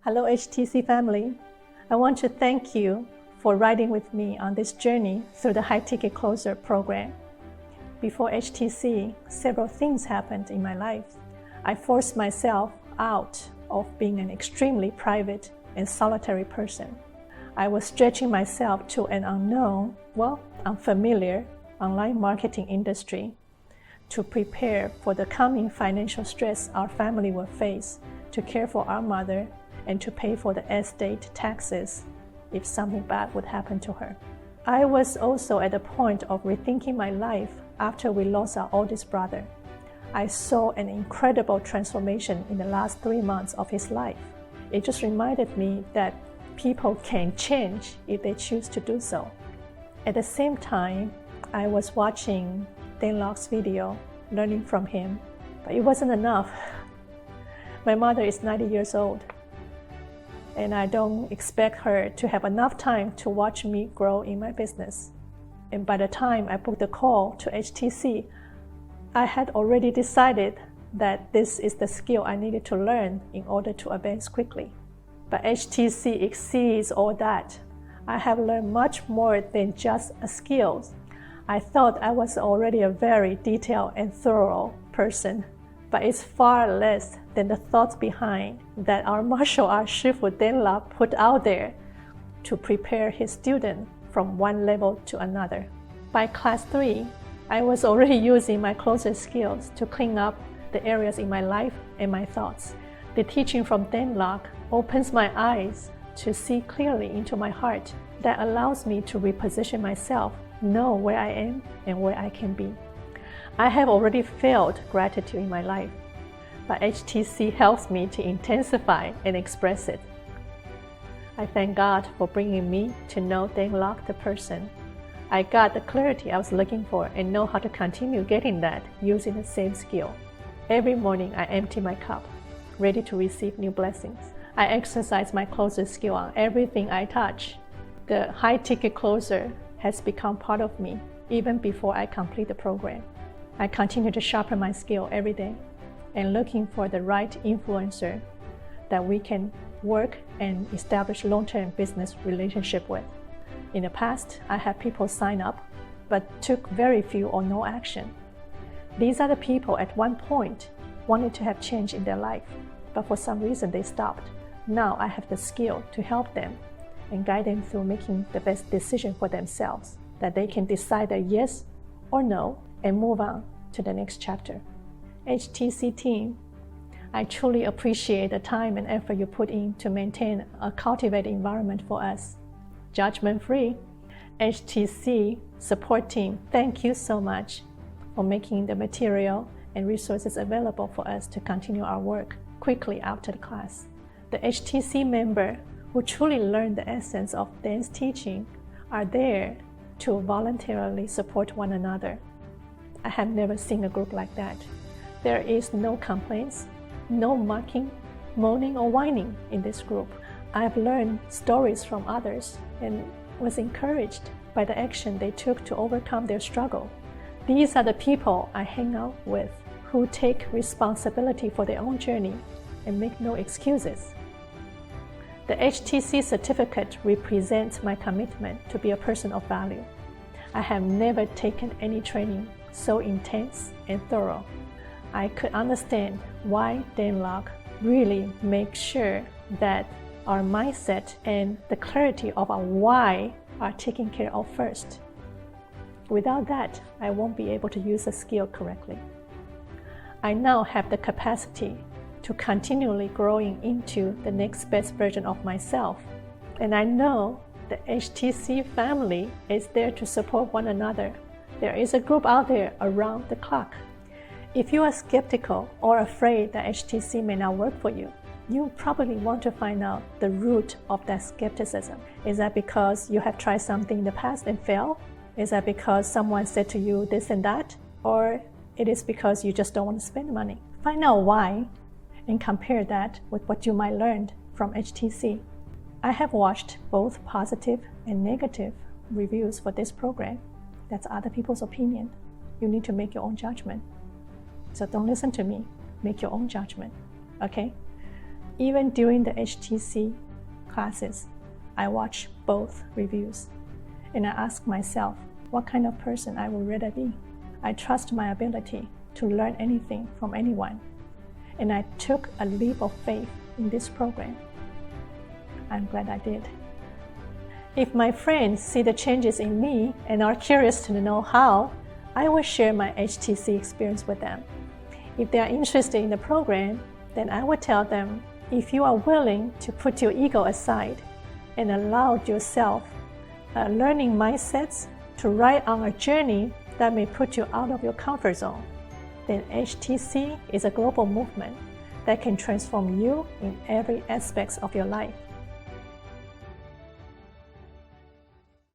Hello HTC family. I want to thank you for riding with me on this journey through the High Ticket Closer program. Before HTC, several things happened in my life. I forced myself out of being an extremely private and solitary person. I was stretching myself to an unknown, unfamiliar online marketing industry to prepare for the coming financial stress our family will face, to care for our mother, and to pay for the estate taxes if something bad would happen to her. I was also at the point of rethinking my life after we lost our oldest brother. I saw an incredible transformation in the last 3 months of his life. It just reminded me that people can change if they choose to do so. At the same time, I was watching Dan Locke's video, learning from him, but it wasn't enough. My mother is 90 years old, and I don't expect her to have enough time to watch me grow in my business. And by the time I booked the call to HTC, I had already decided that this is the skill I needed to learn in order to advance quickly. But HTC exceeds all that. I have learned much more than just a skill. I thought I was already a very detailed and thorough person, but it's far less than the thoughts behind that our martial arts Shifu Dan Locke put out there to prepare his student from one level to another. By class 3, I was already using my closer skills to clean up the areas in my life and my thoughts. The teaching from Dan Locke opens my eyes to see clearly into my heart that allows me to reposition myself, know where I am and where I can be. I have already felt gratitude in my life, but HTC helps me to intensify and express it. I thank God for bringing me to know Dan Locke the person. I got the clarity I was looking for and know how to continue getting that using the same skill. Every morning I empty my cup, ready to receive new blessings. I exercise my closer skill on everything I touch. The High Ticket Closer has become part of me even before I complete the program. I continue to sharpen my skill every day and looking for the right influencer that we can work and establish long-term business relationship with. In the past, I had people sign up but took very few or no action. These are the people at one point wanted to have change in their life, but for some reason they stopped. Now I have the skill to help them and guide them through making the best decision for themselves, that they can decide a yes or no and move on to the next chapter. HTC team, I truly appreciate the time and effort you put in to maintain a cultivated environment for us. Judgment-free. HTC support team, thank you so much for making the material and resources available for us to continue our work quickly after the class. The HTC member who truly learned the essence of Dan's teaching are there to voluntarily support one another. I have never seen a group like that. There is no complaints, no mocking, moaning or whining in this group. I have learned stories from others and was encouraged by the action they took to overcome their struggle. These are the people I hang out with who take responsibility for their own journey and make no excuses. The HTC certificate represents my commitment to be a person of value. I have never taken any training so intense and thorough. I could understand why Dan Locke really makes sure that our mindset and the clarity of our why are taken care of first. Without that, I won't be able to use the skill correctly. I now have the capacity to continually growing into the next best version of myself. And I know the HTC family is there to support one another. There is a group out there around the clock. If you are skeptical or afraid that HTC may not work for you, you probably want to find out the root of that skepticism. Is that because you have tried something in the past and failed? Is that because someone said to you this and that? Or it is because you just don't want to spend money? Find out why and compare that with what you might learn from HTC. I have watched both positive and negative reviews for this program. That's other people's opinion. You need to make your own judgment. So don't listen to me. Make your own judgment, okay? Even during the HTC classes, I watch both reviews and I ask myself what kind of person I would rather be. I trust my ability to learn anything from anyone, and I took a leap of faith in this program. I'm glad I did. If my friends see the changes in me and are curious to know how, I will share my HTC experience with them. If they are interested in the program, then I will tell them, if you are willing to put your ego aside and allow yourself learning mindsets to ride on a journey that may put you out of your comfort zone, then HTC is a global movement that can transform you in every aspect of your life.